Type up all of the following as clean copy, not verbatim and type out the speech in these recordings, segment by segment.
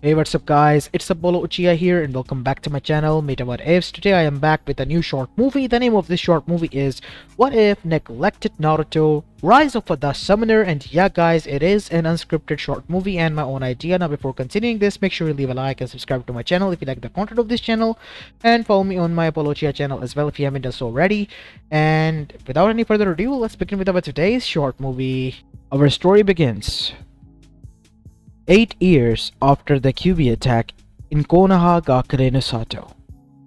Hey, what's up guys, it's Apollo Uchiha here and welcome back to my channel, Mayta What Ifs. Today I am back with a new short movie. The name of this short movie is What If Neglected Naruto Rise of the Summoner. And yeah guys, it is an unscripted short movie and my own idea. Now before continuing this, make sure you leave a like and subscribe to my channel if you like the content of this channel. And follow me on my Apollo Uchiha channel as well if you haven't done so already. And without any further ado, let's begin with our today's short movie. Our story begins 8 years after the QB attack in Konohagakure no Sato,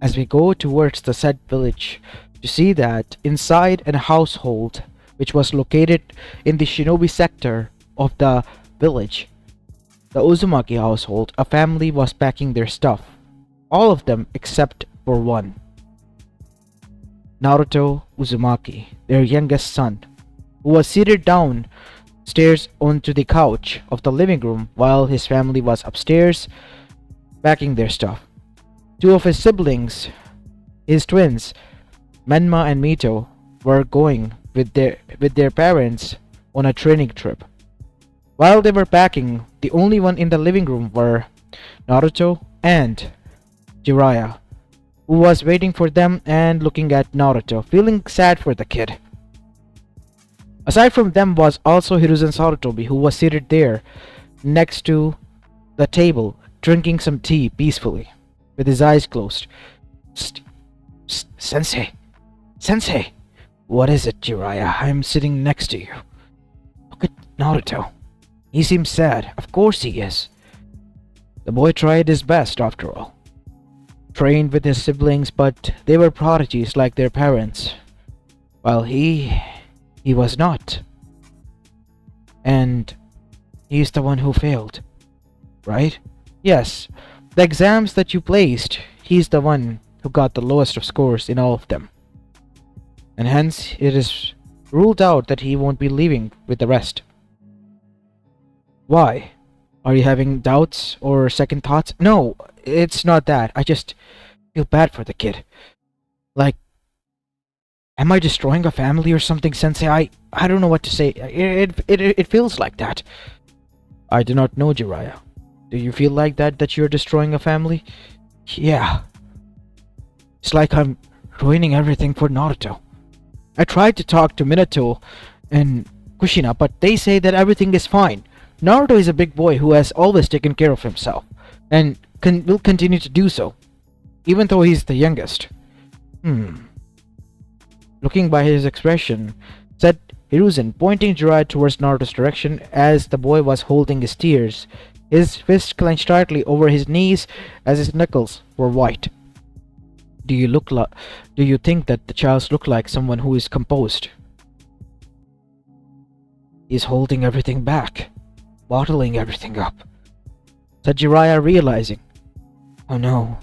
as we go towards the said village to see that inside a household which was located in the shinobi sector of the village, the Uzumaki household, a family was packing their stuff, all of them except for one, Naruto Uzumaki, their youngest son, who was seated downstairs onto the couch of the living room while his family was upstairs packing their stuff. Two of his siblings, his twins, Menma and Mito, were going with their parents on a training trip. While they were packing, the only one in the living room were Naruto and Jiraiya, who was waiting for them and looking at Naruto, feeling sad for the kid. Aside from them was also Hiruzen Sarutobi, who was seated there next to the table, drinking some tea peacefully, with his eyes closed. Psst, psst, Sensei! Sensei! What is it, Jiraiya? I'm sitting next to you. Look at Naruto. He seems sad. Of course he is. The boy tried his best, after all. Trained with his siblings, but they were prodigies like their parents, while he was not. And he's the one who failed, right? Yes, the exams that you placed, he's the one who got the lowest of scores in all of them. And hence, it is ruled out that he won't be leaving with the rest. Why? Are you having doubts or second thoughts? No, it's not that. I just feel bad for the kid. Like, am I destroying a family or something, Sensei? I don't know what to say. It feels like that. I do not know, Jiraiya. Do you feel like that you're destroying a family? Yeah. It's like I'm ruining everything for Naruto. I tried to talk to Minato and Kushina, but they say that everything is fine. Naruto is a big boy who has always taken care of himself, and will continue to do so, even though he's the youngest. Looking by his expression, said Hiruzen, pointing Jiraiya towards Naruto's direction as the boy was holding his tears, his fist clenched tightly over his knees as his knuckles were white. Do you think that the child looks like someone who is composed? He's holding everything back, bottling everything up, said Jiraiya, realizing. Oh no.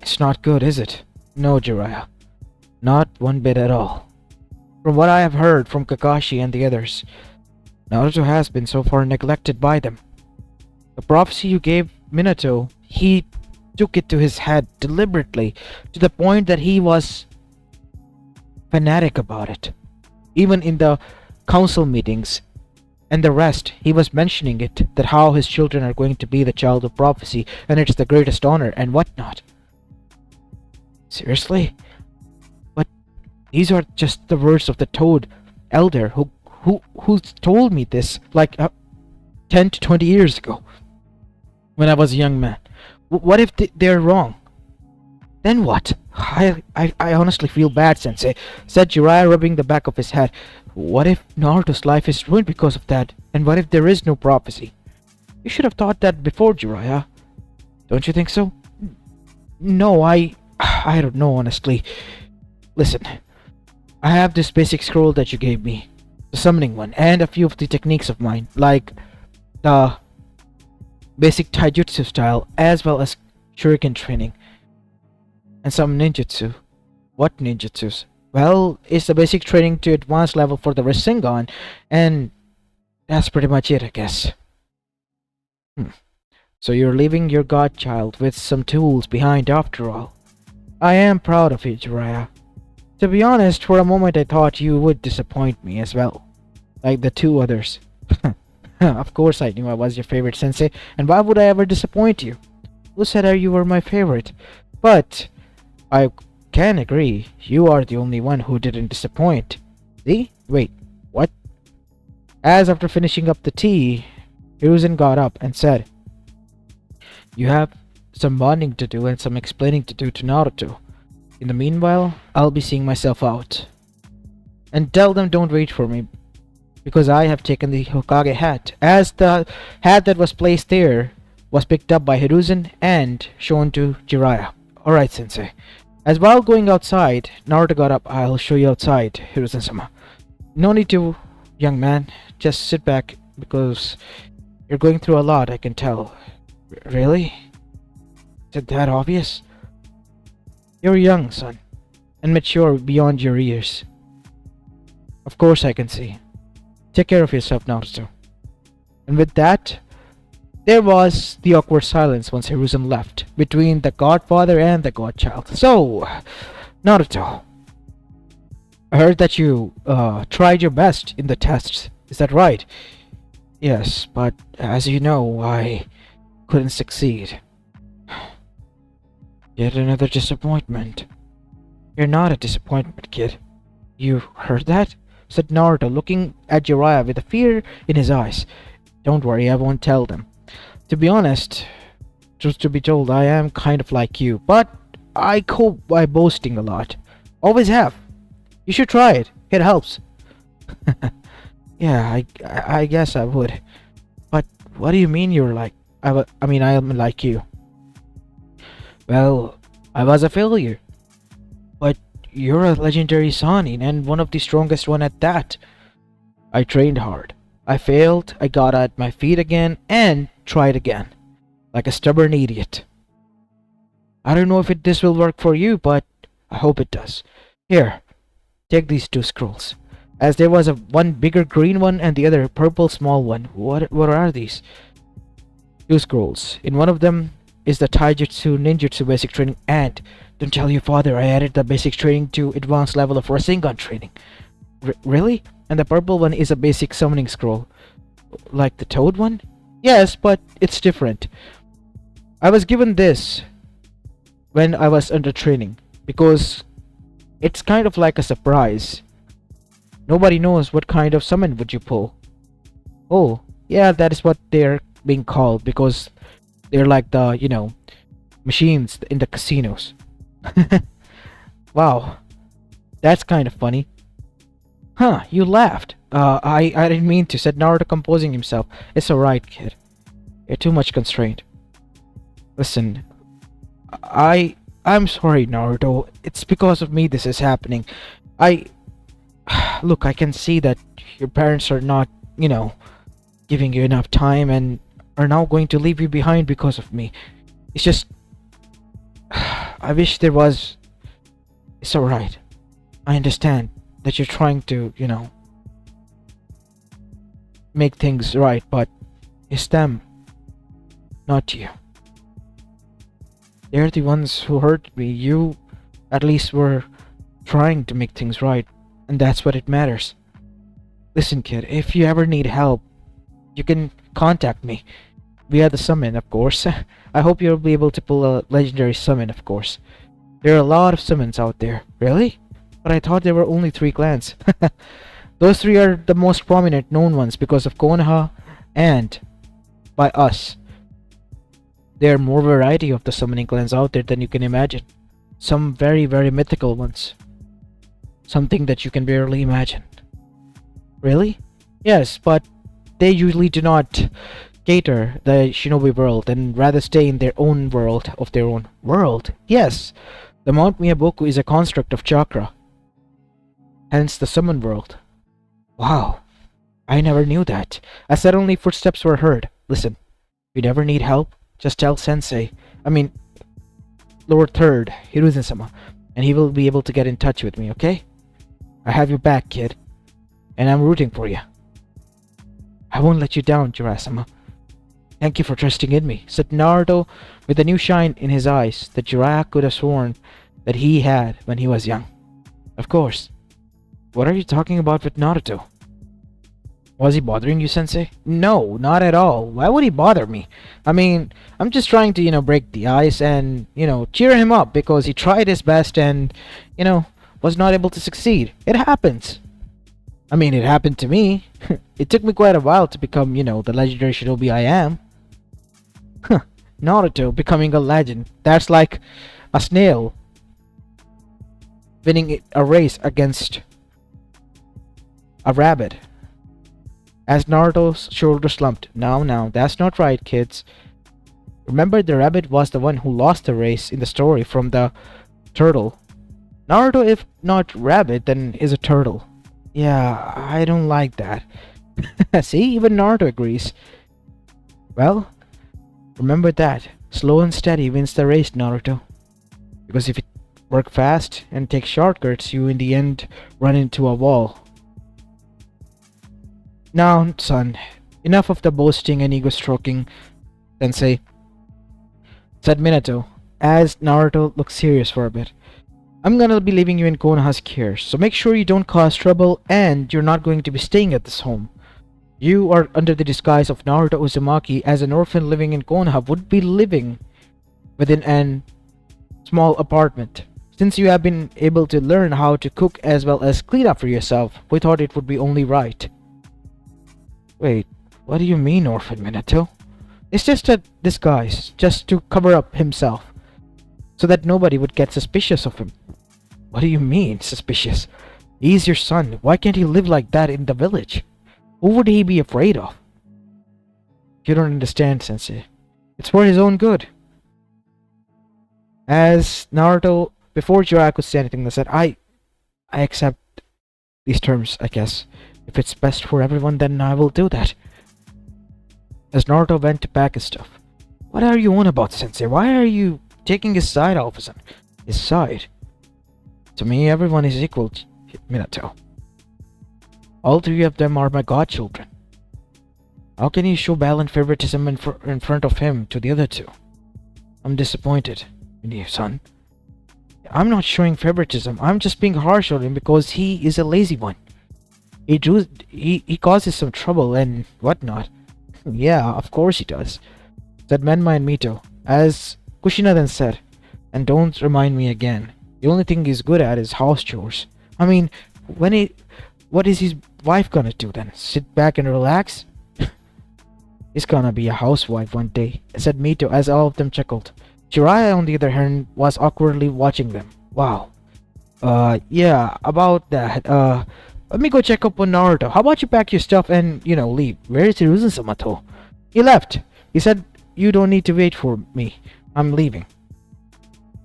It's not good, is it? No, Jiraiya. Not one bit at all. From what I have heard from Kakashi and the others, Naruto has been so far neglected by them. The prophecy you gave Minato, he took it to his head deliberately, to the point that he was fanatic about it. Even in the council meetings and the rest, he was mentioning it, that how his children are going to be the child of prophecy, and it's the greatest honor and whatnot. Seriously? But these are just the words of the Toad Elder who told me this like 10 to 20 years ago, when I was a young man. What if they're wrong? Then what? I honestly feel bad, Sensei, said Jiraiya, rubbing the back of his head. What if Naruto's life is ruined because of that? And what if there is no prophecy? You should have thought that before, Jiraiya. Don't you think so? No, I don't know, honestly. Listen, I have this basic scroll that you gave me, the summoning one, and a few of the techniques of mine, like the basic taijutsu style, as well as shuriken training, and some ninjutsu. What ninjutsus? Well, it's the basic training to advanced level for the Rasengan, and that's pretty much it, I guess. So you're leaving your godchild with some tools behind after all. I am proud of you, Jiraiya. To be honest, for a moment I thought you would disappoint me as well, like the two others. Of course I knew I was your favorite sensei, and why would I ever disappoint you? Who said you were my favorite? But I can agree, you are the only one who didn't disappoint. See? Wait, what? As after finishing up the tea, Hiruzen got up and said, "You have some bonding to do and some explaining to do to Naruto. In the meanwhile, I'll be seeing myself out. And tell them don't wait for me, because I have taken the Hokage hat." As the hat that was placed there was picked up by Hiruzen and shown to Jiraiya. "Alright, sensei." As while going outside, Naruto got up. "I'll show you outside, Hiruzen-sama." "No need to, young man. Just sit back, because you're going through a lot, I can tell." Really? Is it that obvious?" "You're young, son, and mature beyond your years." "Of course I can see. Take care of yourself, Naruto." And with that, there was the awkward silence once Hiruzen left, between the godfather and the godchild. "So, Naruto, I heard that you tried your best in the tests. Is that right?" "Yes, but as you know, I couldn't succeed." "Yet another disappointment." "You're not a disappointment, kid." "You heard that?" said Naruto, looking at Jiraiya with a fear in his eyes. "Don't worry, I won't tell them. To be honest, truth to be told, I am kind of like you, but I cope by boasting a lot. Always have. You should try it. It helps." "Yeah, I guess I would. But what do you mean you're like... I mean, I am like you." "Well, I was a failure. But you're a legendary Sanin, and one of the strongest one at that. I trained hard. I failed, I got at my feet again, and tried again. Like a stubborn idiot. I don't know if this will work for you, but I hope it does. Here, take these two scrolls." As there was one bigger green one and the other purple small one. What are these?" "Two scrolls. In one of them is the Taijutsu Ninjutsu basic training, and don't tell your father I added the basic training to advanced level of Rasengan training." Really? And the purple one is a basic summoning scroll. Like the toad one?" "Yes, but it's different. I was given this when I was under training, because it's kind of like a surprise. Nobody knows what kind of summon would you pull." "Oh, yeah, that is what they're being called, because they're like the, machines in the casinos." "Wow, that's kind of funny." "Huh, you laughed." I didn't mean to," said Naruto, composing himself. "It's alright, kid. You're too much constrained. Listen, I'm sorry, Naruto. It's because of me this is happening. Look, I can see that your parents are not, giving you enough time and are now going to leave you behind because of me. It's just... I wish there was... It's alright. I understand that you're trying to, make things right, but it's them, not you. They're the ones who hurt me. You, at least, were trying to make things right, and that's what it matters. Listen, kid, if you ever need help, you can contact me. Via the summon, of course. I hope you'll be able to pull a legendary summon, of course. There are a lot of summons out there. Really? But I thought there were only 3 clans. Those 3 are the most prominent known ones because of Konoha and by us. There are more variety of the summoning clans out there than you can imagine. Some very, very mythical ones. Something that you can barely imagine. Really? Yes, but they usually do not cater the shinobi world and rather stay in their own world of their own world. Yes, the Mount Miyaboku is a construct of chakra. Hence the summon world. Wow, I never knew that. As suddenly footsteps were heard. Listen, if you never need help, just tell Sensei. Lord Third, Hiruzen-sama, and he will be able to get in touch with me, okay? I have your back, kid. And I'm rooting for you. I won't let you down, Jiraiya-sama. Thank you for trusting in me, said Naruto with a new shine in his eyes that Jiraiya could have sworn that he had when he was young. Of course. What are you talking about with Naruto? Was he bothering you, Sensei? No, not at all. Why would he bother me? I mean, I'm just trying to, break the ice and, cheer him up because he tried his best and, was not able to succeed. It happens. I mean, it happened to me. It took me quite a while to become, the legendary shinobi I am. Huh. Naruto becoming a legend. That's like a snail winning a race against a rabbit. As Naruto's shoulders slumped. Now, that's not right, kids. Remember, the rabbit was the one who lost the race in the story from the turtle. Naruto, if not rabbit, then is a turtle. Yeah, I don't like that. See, even Naruto agrees. Well, remember that. Slow and steady wins the race, Naruto. Because if you work fast and take shortcuts, you in the end run into a wall. Now, son, enough of the boasting and ego stroking, Sensei, said Minato, as Naruto looked serious for a bit. I'm gonna be leaving you in Konoha's care, so make sure you don't cause trouble and you're not going to be staying at this home. You are under the disguise of Naruto Uzumaki as an orphan living in Konoha would be living within an small apartment. Since you have been able to learn how to cook as well as clean up for yourself, we thought it would be only right. Wait, what do you mean, Orphan Minato? It's just a disguise, just to cover up himself, so that nobody would get suspicious of him. What do you mean, suspicious? He's your son. Why can't he live like that in the village? Who would he be afraid of? You don't understand, Sensei. It's for his own good. As Naruto, before Jiraiya could say anything, they said, I accept these terms, I guess. If it's best for everyone, then I will do that. As Naruto went to pack his stuff. What are you on about, Sensei? Why are you taking his side all of a sudden? His side? To me, everyone is equal, Minato. All three of them are my godchildren. How can you show violent favoritism in front of him to the other two? I'm disappointed in you, son. I'm not showing favoritism. I'm just being harsh on him because he is a lazy one. He causes some trouble and whatnot. Yeah, of course he does, said Menma and Mito, as Kushina then said, and don't remind me again. The only thing he's good at is house chores. I mean, what is his wife gonna do then? Sit back and relax? He's gonna be a housewife one day, said Mito as all of them chuckled. Jiraiya, on the other hand, was awkwardly watching them. Wow. Yeah, about that, let me go check up on Naruto. How about you pack your stuff and, leave? Where is Hiruzen-sama? He left. He said, you don't need to wait for me. I'm leaving.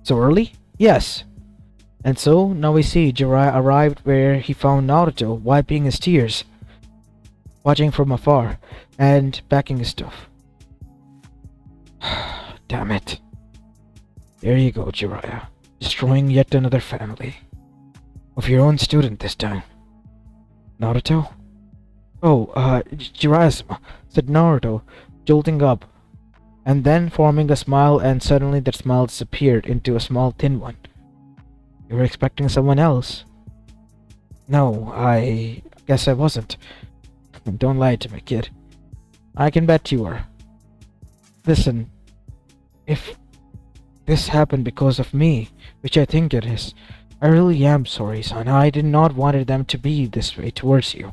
So early? Yes. And so, now we see Jiraiya arrived where he found Naruto wiping his tears, watching from afar, and packing his stuff. Damn it. There you go, Jiraiya. Destroying yet another family. Of your own student this time. Naruto? Oh, Jiraiya-sama, said Naruto, jolting up, and then forming a smile, and suddenly that smile disappeared into a small thin one. You were expecting someone else? No, I guess I wasn't. Don't lie to me, kid. I can bet you were. Listen, if this happened because of me, which I think it is, I really am sorry, son. I did not want them to be this way towards you.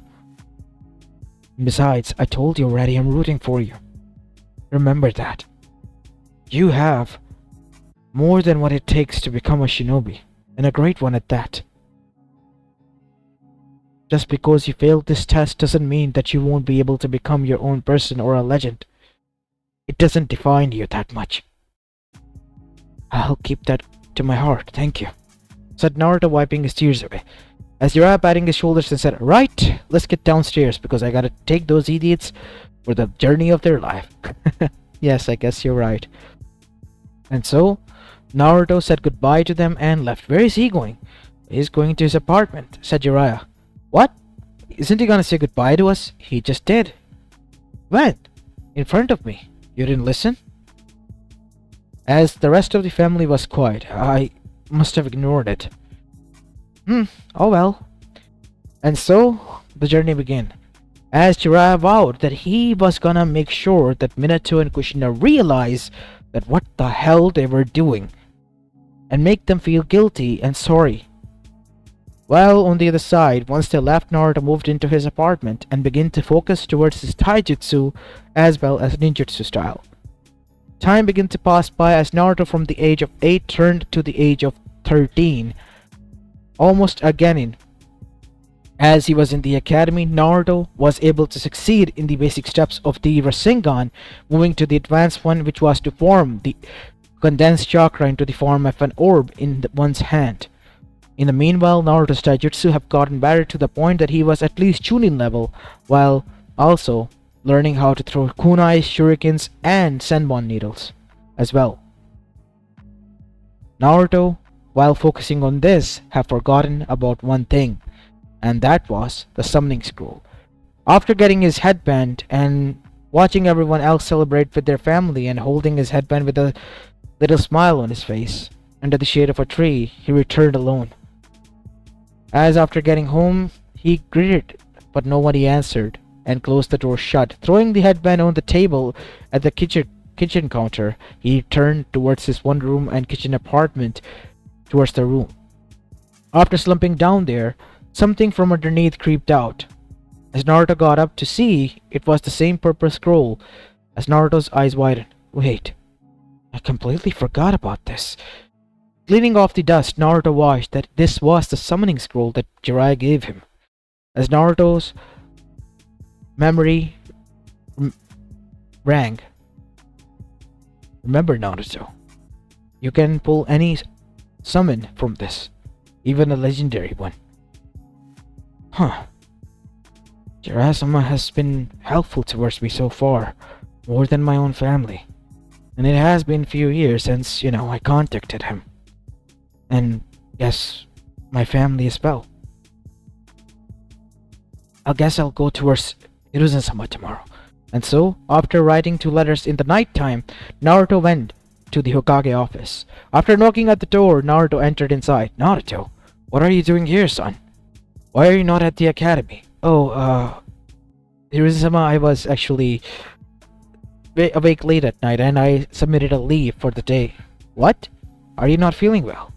Besides, I told you already I'm rooting for you. Remember that. You have more than what it takes to become a shinobi, and a great one at that. Just because you failed this test doesn't mean that you won't be able to become your own person or a legend. It doesn't define you that much. I'll keep that to my heart, thank you, said Naruto, wiping his tears away. As Jiraiya patting his shoulders and said, right, let's get downstairs because I gotta take those idiots for the journey of their life. Yes, I guess you're right. And so, Naruto said goodbye to them and left. Where is he going? He's going to his apartment, said Jiraiya. What? Isn't he gonna say goodbye to us? He just did. When? In front of me. You didn't listen? As the rest of the family was quiet, I must have ignored it. Oh well. And so, the journey began. as Jiraiya vowed that he was gonna make sure that Minato and Kushina realize that what the hell they were doing and make them feel guilty and sorry. While on the other side, once they left, Naruto moved into his apartment and began to focus towards his taijutsu as well as ninjutsu style. Time began to pass by as Naruto from the age of 8 turned to the age of 13, almost again. As he was in the academy, Naruto was able to succeed in the basic steps of the Rasengan, moving to the advanced one, which was to form the condensed chakra into the form of an orb in one's hand. In the meanwhile, Naruto's taijutsu have gotten better to the point that he was at least Chunin level, while also learning how to throw kunais, shurikens, and senbon needles as well. Naruto, while focusing on this, have forgotten about one thing, and that was the summoning scroll. After getting his headband and watching everyone else celebrate with their family and holding his headband with a little smile on his face, under the shade of a tree, he returned alone. As after getting home, he greeted, but nobody answered, and closed the door shut. Throwing the headband on the table at the kitchen counter, he turned towards his one room and kitchen apartment towards the room. After slumping down there, something from underneath creeped out. As Naruto got up to see, it was the same purple scroll. As Naruto's eyes widened, wait, I completely forgot about this. Cleaning off the dust, Naruto watched that this was the summoning scroll that Jiraiya gave him. As Naruto's memory rang. Remember, Naruto, you can pull any summon from this, even a legendary one. Huh. Jiraiya-sama has been helpful towards me so far, more than my own family. And it has been a few years since, I contacted him. And yes, my family as well. I guess I'll go towards Hiruzen-sama tomorrow. And so, after writing 2 letters in the night time, Naruto went to the Hokage office. After knocking at the door, Naruto entered inside. Naruto, what are you doing here, son? Why are you not at the academy? Oh, Hiruzen-sama, I was actually awake late at night and I submitted a leave for the day. What? Are you not feeling well?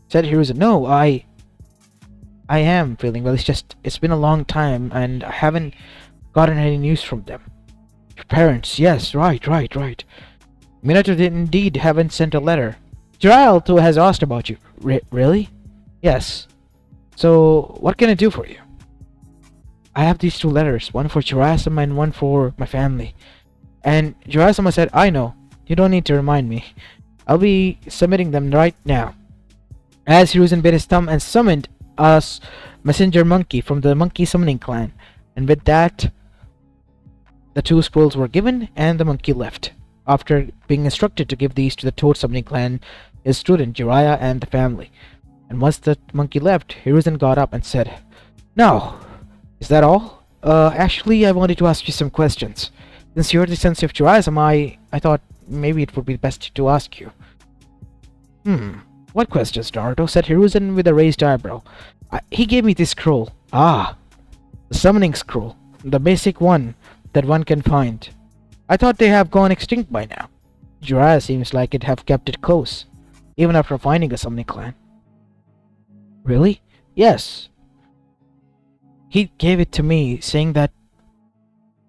Said Hiruzen. No, I am feeling well. It's been a long time and I haven't gotten any news from them. Your parents, yes, right. Minato did indeed haven't sent a letter. Jiraiya too has asked about you. Really? Yes. So, what can I do for you? I have these 2 letters, one for Jiraiya-sama and one for my family. And Jiraiya-sama said, I know, you don't need to remind me. I'll be submitting them right now. As Hiruzen bit his thumb and summoned a messenger monkey from the monkey summoning clan. And with that, the 2 scrolls were given and the monkey left. After being instructed to give these to the Toad summoning clan, his student Jiraiya and the family. And once the monkey left, Hiruzen got up and said, Now, is that all? Actually, I wanted to ask you some questions. Since you're the sensei of Jiraiya-sama, I thought maybe it would be best to ask you. What questions, Naruto? Said Hiruzen with a raised eyebrow. He gave me this scroll. Ah, the summoning scroll. The basic one that one can find. I thought they have gone extinct by now. Jiraiya seems like it have kept it close, even after finding a summoning clan. Really? Yes. He gave it to me, saying that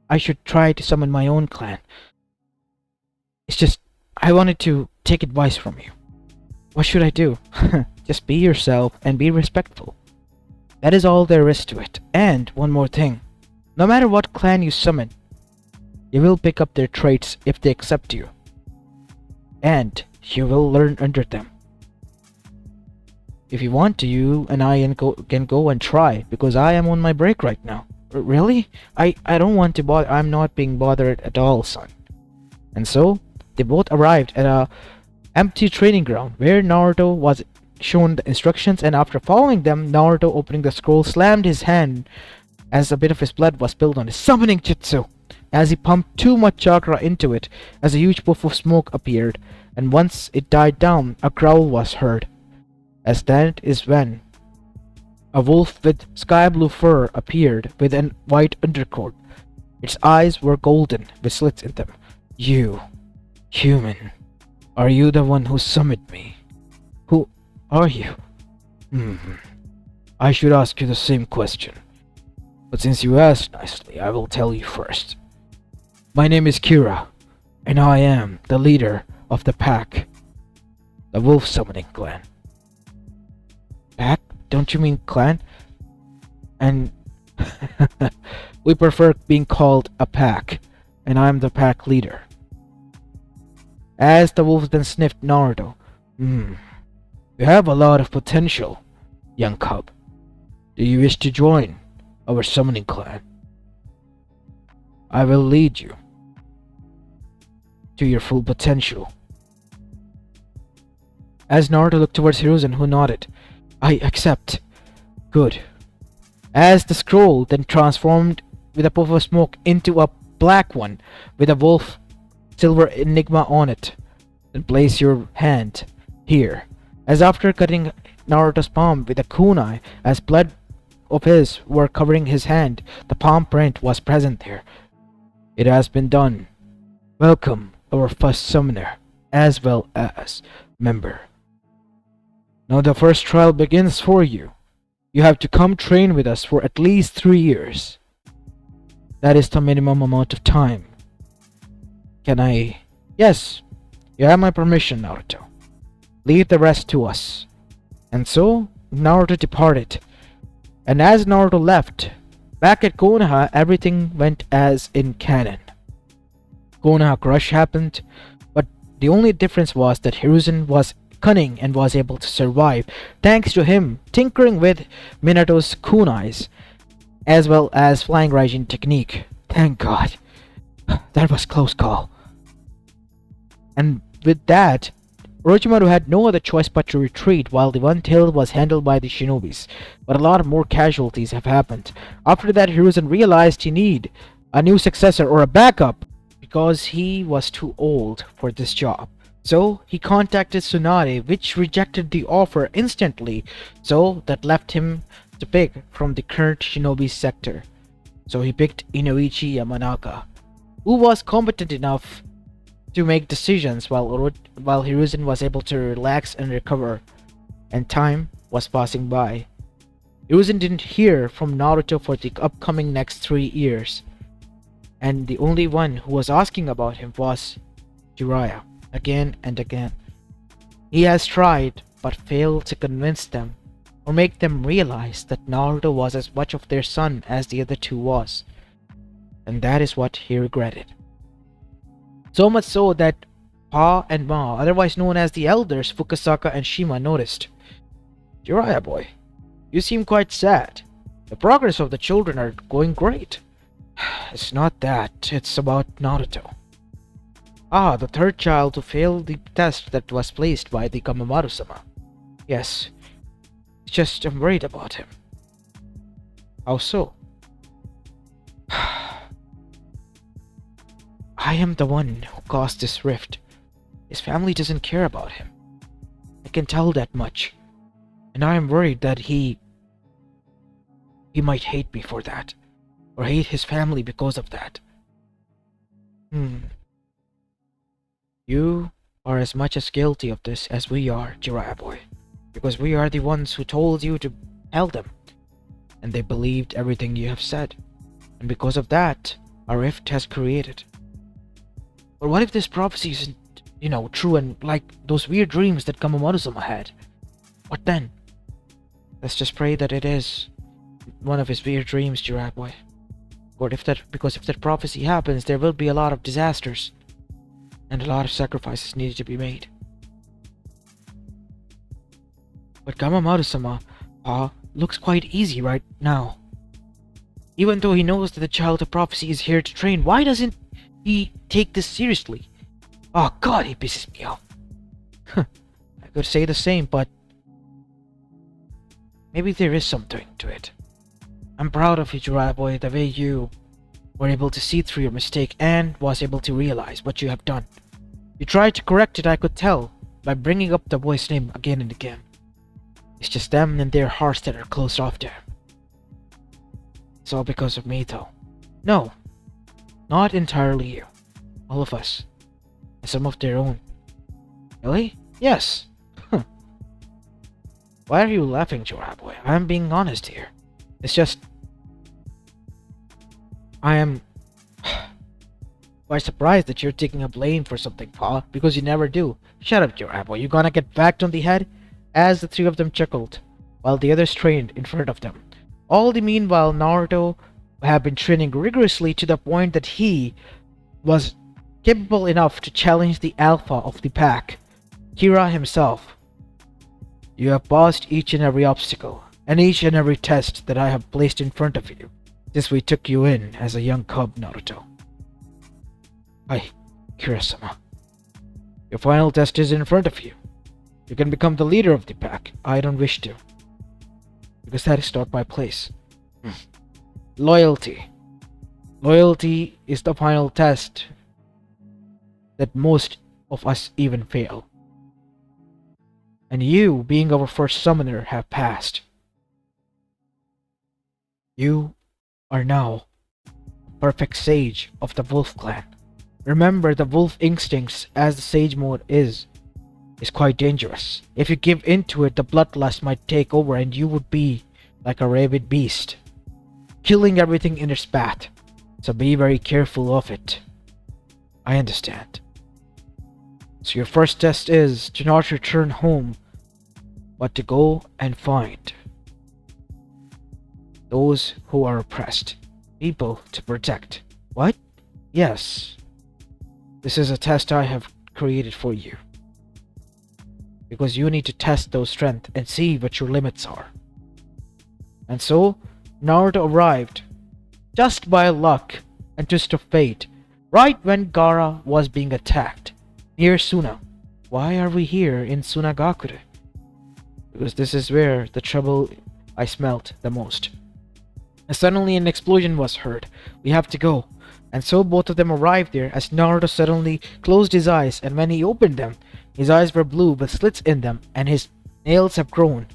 I should try to summon my own clan. It's just, I wanted to take advice from you. What should I do? Just be yourself and be respectful. That is all there is to it. And one more thing. No matter what clan you summon, you will pick up their traits if they accept you. And you will learn under them. If you want to, you and I can go and try, because I am on my break right now. Really? I don't want to bother. I'm not being bothered at all, son. And so, they both arrived at a empty training ground where Naruto was shown the instructions, and after following them, Naruto, opening the scroll, slammed his hand as a bit of his blood was spilled on his summoning jutsu. As he pumped too much chakra into it, as a huge puff of smoke appeared, and once it died down, a growl was heard. As that is when A wolf with sky blue fur appeared with a white undercoat. Its eyes were golden with slits in them. You, human, are you the one who summoned me? Who are you? Hmm. I should ask you the same question. But since you asked nicely, I will tell you first. My name is Kira, and I am the leader of the pack, the wolf summoning clan. Pack? Don't you mean clan? And we prefer being called a pack, and I'm the pack leader. As the wolf then sniffed Naruto. You have a lot of potential, young cub. Do you wish to join our summoning clan? I will lead you to your full potential. As Naruto looked towards Hiruzen, who nodded. I accept. Good. As the scroll then transformed with a puff of smoke into a black one with a wolf silver enigma on it. Then place your hand here. As after cutting Naruto's palm with a kunai, as blood of his were covering his hand, the palm print was present there. It has been done. Welcome, our first summoner, as well as member. Now the first trial begins for you. You have to come train with us for at least 3 years. That is the minimum amount of time. Can I... Yes, you have my permission, Naruto. Leave the rest to us. And so, Naruto departed. And as Naruto left, back at Konoha, everything went as in canon. Konoha Crush happened, but the only difference was that Hiruzen was cunning and was able to survive thanks to him tinkering with Minato's kunais as well as flying Raijin technique. Thank God. That was close call. And with that, Orochimaru had no other choice but to retreat while the One Tail was handled by the shinobis. But a lot more casualties have happened. After that, Hiruzen realized he needed a new successor or a backup because he was too old for this job. So he contacted Tsunade, which rejected the offer instantly, so that left him to pick from the current shinobi sector. So he picked Inoichi Yamanaka, who was competent enough to make decisions while Hiruzen was able to relax and recover, and time was passing by. Hiruzen didn't hear from Naruto for the upcoming next 3 years, and the only one who was asking about him was Jiraiya. Again and again. He has tried, but failed to convince them or make them realize that Naruto was as much of their son as the other two was. And that is what he regretted. So much so that Pa and Ma, otherwise known as the elders Fukasaka and Shima, noticed. Jiraiya boy, you seem quite sad. The progress of the children are going great. It's not that, it's about Naruto. Ah, the third child who failed the test that was placed by the Kamamaru-sama. Yes, it's just I'm worried about him. How so? I am the one who caused this rift. His family doesn't care about him. I can tell that much. And I am worried that he might hate me for that. Or hate his family because of that. You are as much as guilty of this as we are, Jiraiya boy. Because we are the ones who told you to tell them. And they believed everything you have said. And because of that, a rift has created. But what if this prophecy isn't, true and like those weird dreams that Kamamaru-sama had? What then? Let's just pray that it is one of his weird dreams, Jiraiya boy. Because if that prophecy happens, there will be a lot of disasters. And a lot of sacrifices needed to be made. But Kamamaru-sama looks quite easy right now. Even though he knows that the child of prophecy is here to train, why doesn't he take this seriously? Oh God, he pisses me off. I could say the same, but maybe there is something to it. I'm proud of you, Jiraiya boy, the way you were able to see through your mistake and was able to realize what you have done. You tried to correct it, I could tell, by bringing up the boy's name again and again. It's just them and their hearts that are closed off to him. It's all because of me, though. No, not entirely you. All of us. And some of their own. Really? Yes. Huh. Why are you laughing, Joraboy? I'm being honest here. It's just... I am... quite surprised that you're taking a blame for something, Pa, because you never do. Shut up, Joraboy. You gonna get whacked on the head? As the three of them chuckled, while the others trained in front of them. All the meanwhile, Naruto had been training rigorously to the point that he was capable enough to challenge the alpha of the pack, Kira himself. You have passed each and every obstacle, and each and every test that I have placed in front of you, since we took you in as a young cub, Naruto. Hi, Kira-sama. Your final test is in front of you. You can become the leader of the pack. I don't wish to, because that is not my place. Loyalty. Loyalty is the final test that most of us even fail. And you, being our first summoner, have passed. You are now a perfect sage of the Wolf Clan. Remember, the wolf instincts, as the sage mode is quite dangerous. If you give in to it, the bloodlust might take over and you would be like a rabid beast, killing everything in its path. So be very careful of it. I understand. So your first test is to not return home, but to go and find those who are oppressed. People to protect. What? Yes. This is a test I have created for you, because you need to test those strengths and see what your limits are. And so, Naruto arrived, just by luck and twist of fate, right when Gaara was being attacked, near Suna. Why are we here in Sunagakure? Because this is where the trouble I smelt the most. And suddenly an explosion was heard. We have to go. And so both of them arrived there as Naruto suddenly closed his eyes, and when he opened them, his eyes were blue with slits in them, and his nails have grown.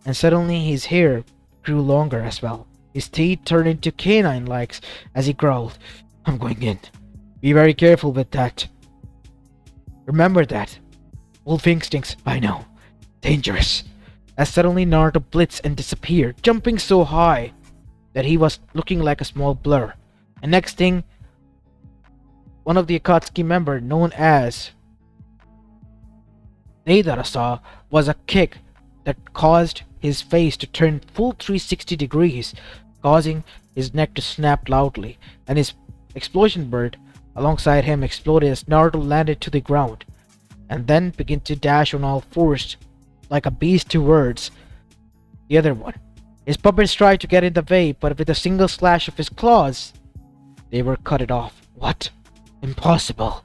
And suddenly his hair grew longer as well. His teeth turned into canine-like as he growled, I'm going in. Be very careful with that. Remember that. Wolf instincts, I know. Dangerous. As suddenly Naruto blitzed and disappeared, jumping so high that he was looking like a small blur. And next thing, one of the Akatsuki member known as Deidara saw was a kick that caused his face to turn full 360 degrees, causing his neck to snap loudly, and his explosion bird alongside him exploded as Naruto landed to the ground, and then began to dash on all fours like a beast towards the other one. His puppets tried to get in the way, but with a single slash of his claws, they were cut it off. What? Impossible.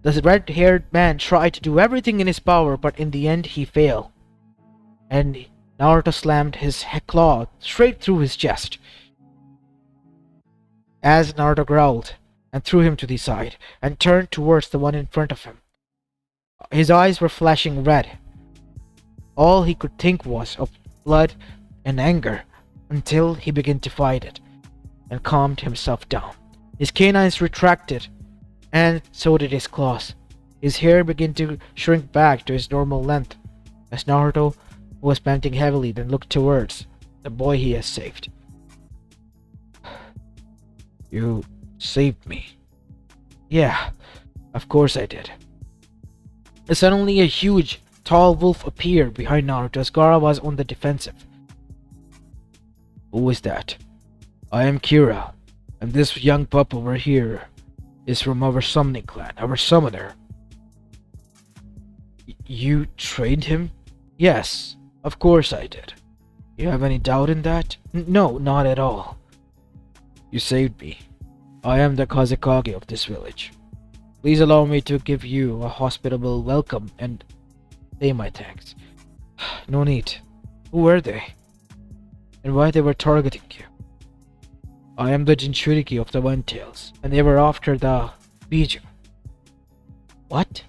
The red-haired man tried to do everything in his power, but in the end he failed. And Naruto slammed his claw straight through his chest. As Naruto growled and threw him to the side and turned towards the one in front of him. His eyes were flashing red. All he could think was of blood and anger until he began to fight it and calmed himself down. His canines retracted, and so did his claws. His hair began to shrink back to his normal length as Naruto, who was panting heavily, then looked towards the boy he has saved. You saved me. Yeah, of course I did. And suddenly a huge, tall wolf appeared behind Naruto as Gaara was on the defensive. Who is that? I am Kira, and this young pup over here is from our summoning clan, our summoner. You trained him? Yes, of course I did. You have any doubt in that? No, not at all. You saved me. I am the Kazekage of this village. Please allow me to give you a hospitable welcome and say my thanks. No need. Who were they? And why they were targeting you? I am the Jinchuriki of the One Tails, and they were after the Biju. What?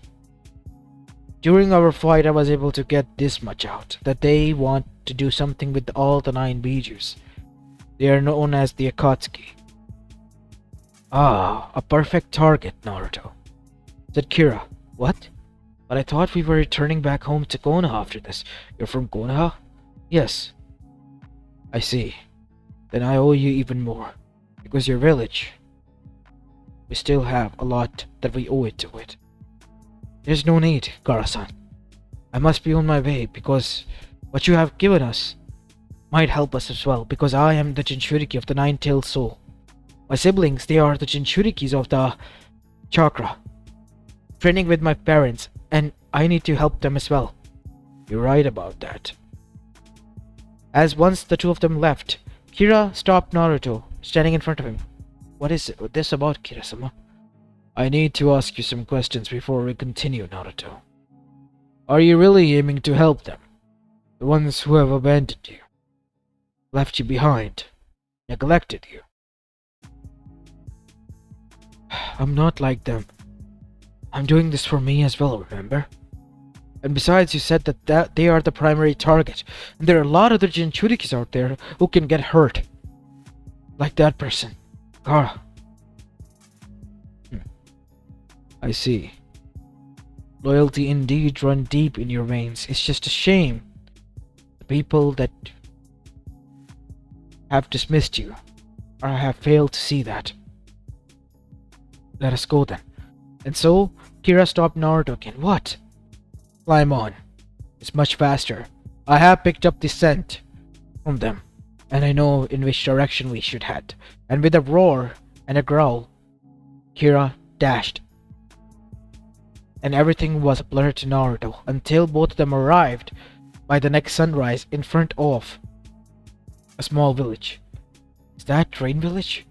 During our fight, I was able to get this much out that they want to do something with all the 9 Bijus. They are known as the Akatsuki. Ah, a perfect target, Naruto, said Kira. What? But I thought we were returning back home to Konoha after this. You're from Konoha? Yes. I see. Then I owe you even more. Because your village, we still have a lot that we owe it to it. There's no need, Kara-san. I must be on my way because what you have given us might help us as well, because I am the Jinchuriki of the Nine-Tailed Soul. My siblings, they are the Jinchurikis of the Chakra. Training with my parents, and I need to help them as well. You're right about that. As once the two of them left, Kira stopped Naruto, standing in front of him. What is this about, Kira-sama? I need to ask you some questions before we continue, Naruto. Are you really aiming to help them? The ones who have abandoned you, left you behind, neglected you? I'm not like them. I'm doing this for me as well, remember? And besides, you said that they are the primary target, and there are a lot of other Jinchurikis out there who can get hurt. Like that person, Kara. I see. Loyalty indeed run deep in your veins. It's just a shame the people that have dismissed you or have failed to see that. Let us go then. And so, Kira stopped Naruto again. What? Climb on. It's much faster. I have picked up the scent from them, and I know in which direction we should head. And with a roar and a growl, Kira dashed. And everything was a blur to Naruto until both of them arrived by the next sunrise in front of a small village. Is that Train Village?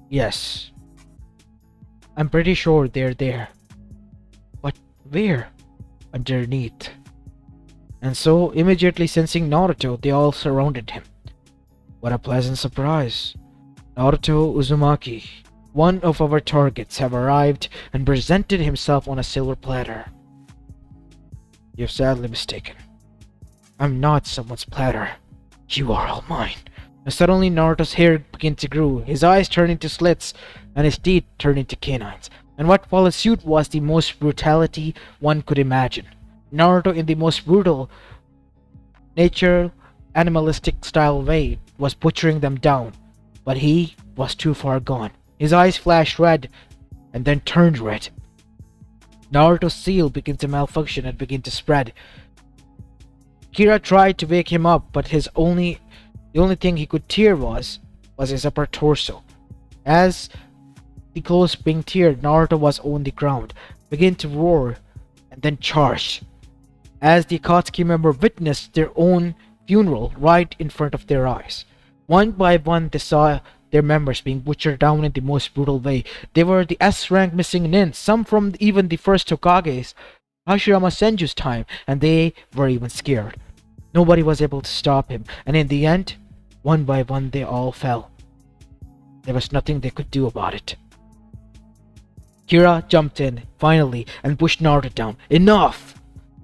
Yes. I'm pretty sure they're there. But where? Underneath. And so, immediately sensing Naruto, they all surrounded him. What a pleasant surprise. Naruto Uzumaki, one of our targets, have arrived and presented himself on a silver platter. You're sadly mistaken. I'm not someone's platter. You are all mine. And suddenly Naruto's hair began to grow, his eyes turned into slits, and his teeth turned into canines. And what followed suit was the most brutality one could imagine. Naruto, in the most brutal, natural, animalistic style way, was butchering them down. But he was too far gone. His eyes flashed red, and then turned red. Naruto's seal began to malfunction and began to spread. Kira tried to wake him up, but the only thing he could tear was his upper torso. As the clothes being teared, Naruto was on the ground, began to roar, and then charged. As the Akatsuki member witnessed their own funeral right in front of their eyes. One by one, they saw their members being butchered down in the most brutal way. They were the S-rank missing nin, some from even the first Hokage's, Hashirama Senju's time, and they were even scared. Nobody was able to stop him, and in the end, one by one they all fell. There was nothing they could do about it. Kira jumped in, finally, and pushed Naruto down. Enough!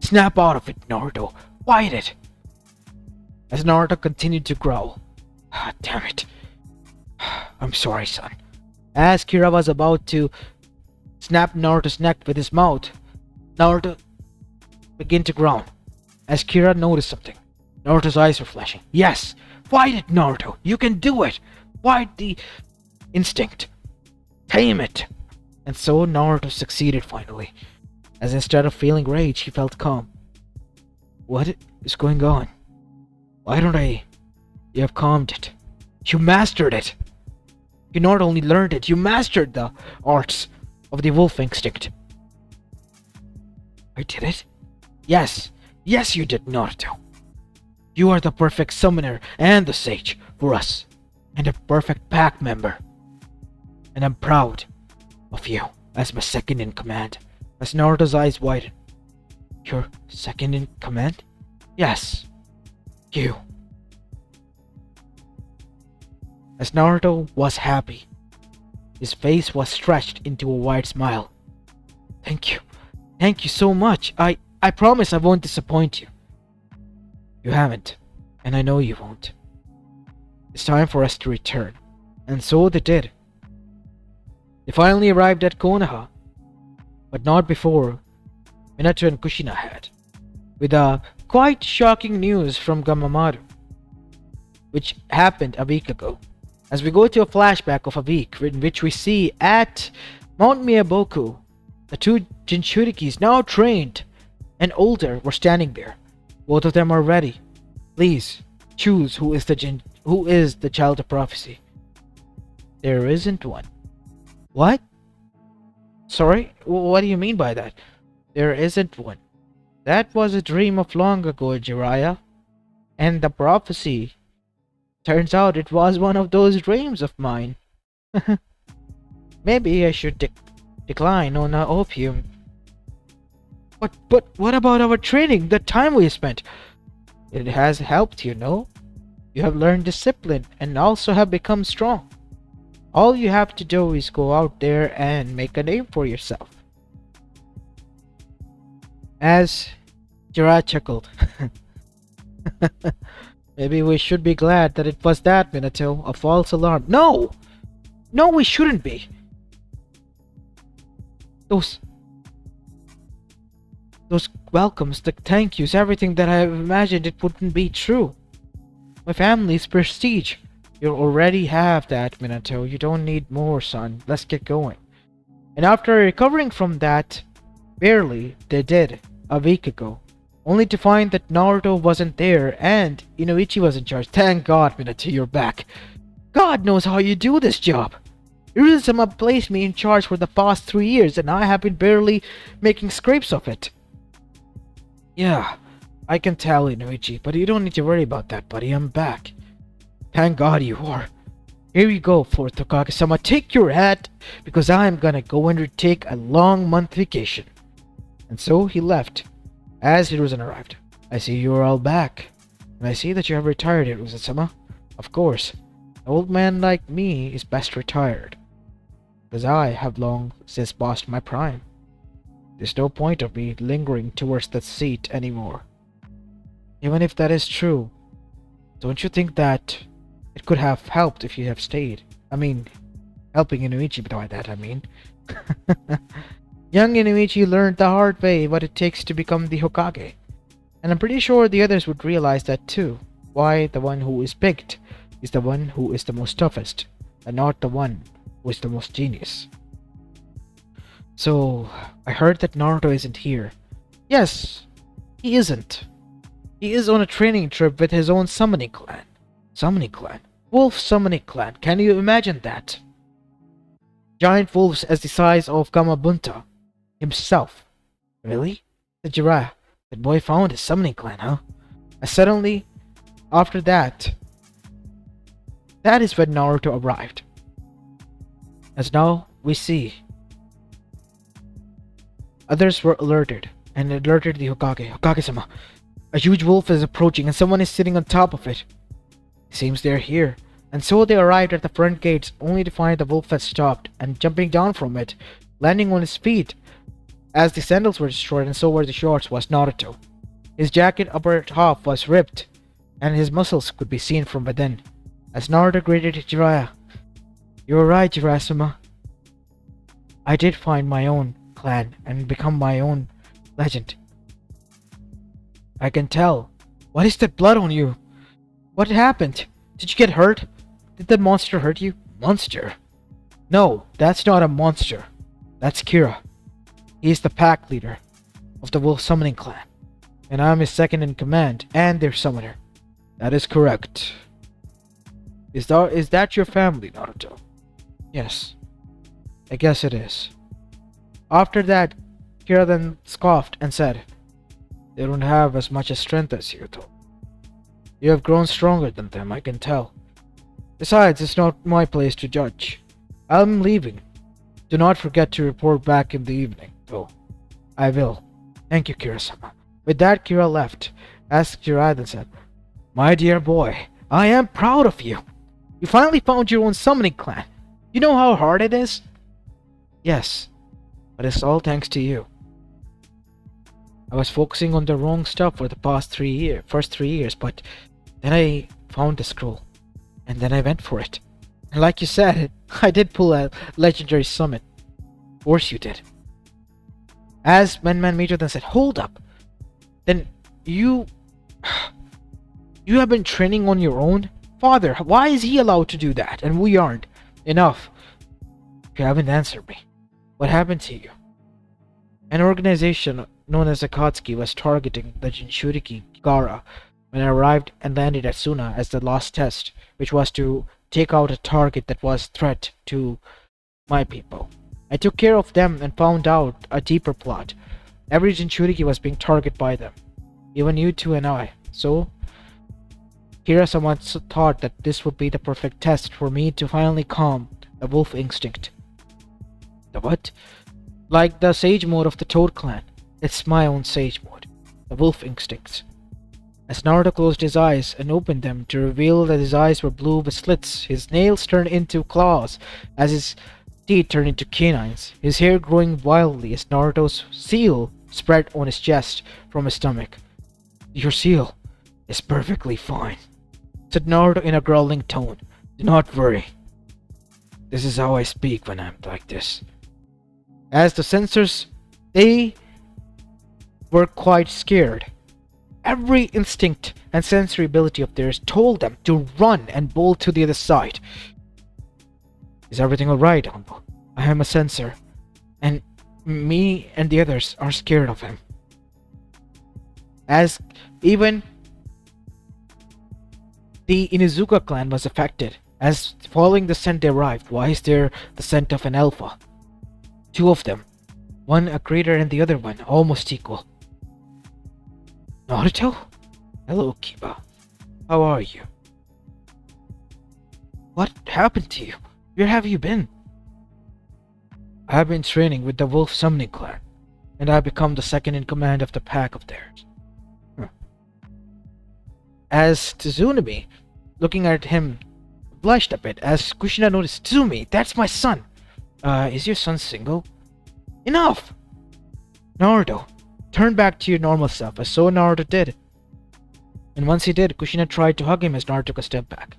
Snap out of it, Naruto. Quiet it! As Naruto continued to growl. Damn it. I'm sorry, son. As Kira was about to snap Naruto's neck with his mouth, Naruto began to groan. As Kira noticed something, Naruto's eyes were flashing. Yes! Fight it, Naruto! You can do it! Fight the instinct! Tame it! And so Naruto succeeded finally, as instead of feeling rage, he felt calm. What is going on? Why don't I... You have calmed it. You mastered it! You not only learned it, you mastered the arts of the wolf instinct. I did it? Yes. Yes, you did, Naruto. You are the perfect summoner and the sage for us, and a perfect pack member. And I'm proud of you as my second in command. As Naruto's eyes widened. Your second in command? Yes. You. As Naruto was happy, his face was stretched into a wide smile. Thank you. Thank you so much. I I promise I won't disappoint you. You haven't, and I know you won't. It's time for us to return. And so they did. They finally arrived at Konoha, but not before Minato and Kushina had, with a quite shocking news from Gamamaru, which happened a week ago. As we go to a flashback of a week in which we see at Mount Miyaboku, the two Jinchurikis, now trained and older, were standing there. Both of them are ready. Please choose who is the child of prophecy. There isn't one. What? Sorry? What do you mean by that? There isn't one. That was a dream of long ago, Jiraiya. And the prophecy. Turns out it was one of those dreams of mine. Maybe I should decline on opium. But what about our training, the time we spent? It has helped, you know. You have learned discipline and also have become strong. All you have to do is go out there and make a name for yourself. As Jiraiya chuckled. Maybe we should be glad that it was that, Minato, a false alarm. No! No, we shouldn't be. Those welcomes, the thank yous, everything that I have imagined, it wouldn't be true. My family's prestige. You already have that, Minato. You don't need more, son. Let's get going. And after recovering from that, barely, they did, a week ago. Only to find that Naruto wasn't there and Inoichi was in charge. Thank God, Minato, you're back. God knows how you do this job. Iruma placed me in charge for the past 3 years and I have been barely making scrapes of it. Yeah, I can tell, Inoichi, but you don't need to worry about that, buddy. I'm back. Thank God you are. Here you go, fourth Hokage-sama. Take your hat, because I'm gonna go and take a long month vacation. And so he left. As Hiruzen arrived, I see you are all back. And I see that you have retired, Hiruzen-sama. Of course, an old man like me is best retired. Because I have long since passed my prime. There's no point of me lingering towards that seat anymore. Even if that is true, don't you think that it could have helped if you have stayed? I mean, helping Inoichi by that, I mean. Young Inoichi learned the hard way what it takes to become the Hokage. And I'm pretty sure the others would realize that too. Why the one who is picked is the one who is the most toughest, and not the one who is the most genius. So, I heard that Naruto isn't here. Yes, he isn't. He is on a training trip with his own summoning clan. Summoning clan? Wolf summoning clan. Can you imagine that? Giant wolves as the size of Gamabunta himself. Really? The Jiraiya. That boy found his summoning clan, huh? And suddenly, after that, that is when Naruto arrived. As now we see, others were alerted and alerted the Hokage. Hokage-sama, a huge wolf is approaching and someone is sitting on top of it. It seems they're here. And so they arrived at the front gates only to find the wolf had stopped and jumping down from it, landing on his feet. As the sandals were destroyed and so were the shorts was Naruto. His jacket upper half was ripped and his muscles could be seen from within. As Naruto greeted Jiraiya, "You were right, Jiraiya-sama. I did find my own clan and become my own legend. I can tell. What is that blood on you? What happened? Did you get hurt? Did the monster hurt you?" Monster? No, that's not a monster. That's Kira. He is the pack leader of the Wolf Summoning Clan, and I'm his second in command and their summoner. That is correct. Is that your family, Naruto? Yes, I guess it is. After that, Kira then scoffed and said, "They don't have as much strength as you, though. You have grown stronger than them, I can tell. Besides, it's not my place to judge. I'm leaving. Do not forget to report back in the evening, though." "I will. Thank you, Kira-sama." With that, Kira left. As Jiraiya then said, "My dear boy, I am proud of you. You finally found your own summoning clan. You know how hard it is?" "Yes, but it's all thanks to you." I was focusing on the wrong stuff for the first 3 years, but then I found the scroll, and then I went for it. And like you said, I did pull a legendary summon. Of course you did. As Man Major then said, hold up. Then you have been training on your own? Father, why is he allowed to do that and we aren't? Enough. You haven't answered me. What happened to you? An organization known as Akatsuki was targeting the Jinchuriki Gara when I arrived and landed at Suna as the last test, which was to take out a target that was a threat to my people. I took care of them and found out a deeper plot. Every Jinchuriki was being targeted by them. Even you two and I. So, Kira-sama thought that this would be the perfect test for me to finally calm the wolf instinct. The what? Like the sage mode of the Toad clan. It's my own sage mode. The wolf instincts. As Naruto closed his eyes and opened them to reveal that his eyes were blue with slits, his nails turned into claws as his teeth turned into canines, his hair growing wildly as Naruto's seal spread on his chest from his stomach. Your seal is perfectly fine, said Naruto in a growling tone. Do not worry. This is how I speak when I'm like this. As the sensors, they were quite scared. Every instinct and sensory ability of theirs told them to run and bolt to the other side. Is everything alright, Uncle? I am a sensor, and me and the others are scared of him. As even the Inuzuka clan was affected, as following the scent they arrived. Why is there the scent of an alpha? Two of them, one a greater and the other one almost equal. Naruto? Hello, Kiba. How are you? What happened to you? Where have you been? I have been training with the Wolf Summoning Clan, and I have become the second in command of the pack of theirs. As Tsunami, looking at him, blushed a bit as Kushina noticed, Tsumi, that's my son. Is your son single? Enough! Naruto, turn back to your normal self, as so Naruto did. And once he did, Kushina tried to hug him as Naruto took a step back.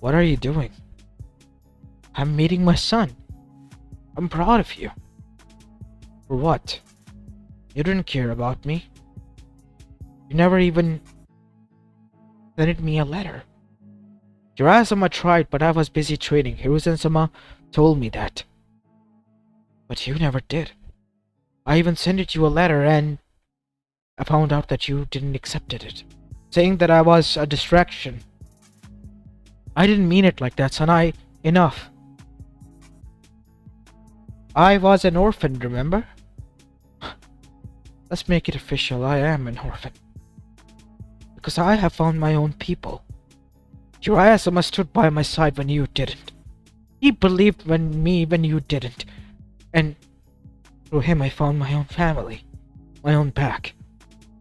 What are you doing? I'm meeting my son. I'm proud of you. For what? You didn't care about me. You never even sent me a letter. Jiraiya-sama tried, but I was busy training. Hiruzen-sama told me that. But you never did. I even sent you a letter and I found out that you didn't accept it, saying that I was a distraction. I didn't mean it like that, son. Enough. I was an orphan, remember? Let's make it official. I am an orphan. Because I have found my own people. Jiraiya-sama stood by my side when you didn't. He believed in me when you didn't. And through him I found my own family. My own pack.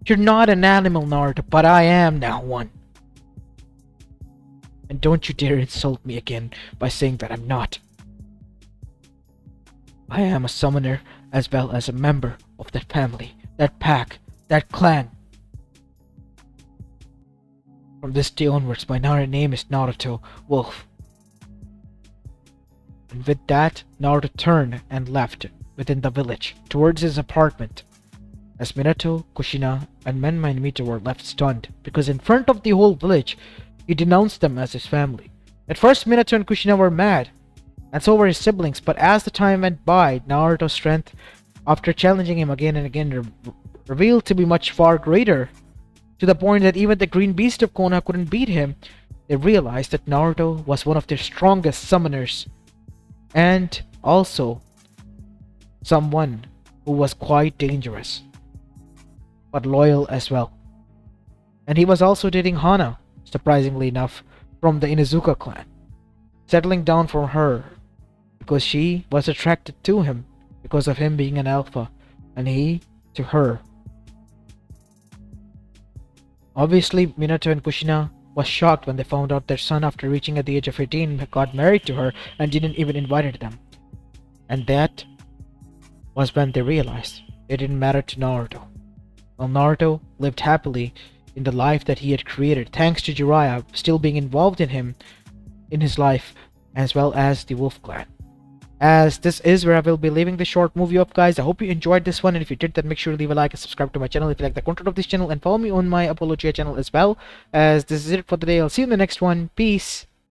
You're not an animal, Naruto, but I am now one. And don't you dare insult me again by saying that I'm not. I am a summoner as well as a member of that family, that pack, that clan. From this day onwards, my name is Naruto Wolf. And with that, Naruto turned and left within the village towards his apartment. As Minato, Kushina, and Menma and Mita were left stunned because in front of the whole village, he denounced them as his family. At first, Minato and Kushina were mad, and so were his siblings, but as the time went by, Naruto's strength, after challenging him again and again, revealed to be much far greater, to the point that even the green beast of Konoha couldn't beat him. They realized that Naruto was one of their strongest summoners, and also someone who was quite dangerous, but loyal as well. And he was also dating Hana, surprisingly enough, from the Inuzuka clan, settling down for her because she was attracted to him because of him being an alpha, and he to her. Obviously, Minato and Kushina was shocked when they found out their son, after reaching at the age of 18, got married to her and didn't even invite them. And that was when they realized It didn't matter to Naruto. Well, Naruto lived happily in the life that he had created, thanks to Jiraiya still being involved in his life, as well as the Wolf Clan. As this is where I will be leaving the short movie up, guys. I hope you enjoyed this one, and if you did, then make sure to leave a like and subscribe to my channel if you like the content of this channel, and follow me on my Apologia channel as well. As this is it for today, I'll see you in the next one. Peace.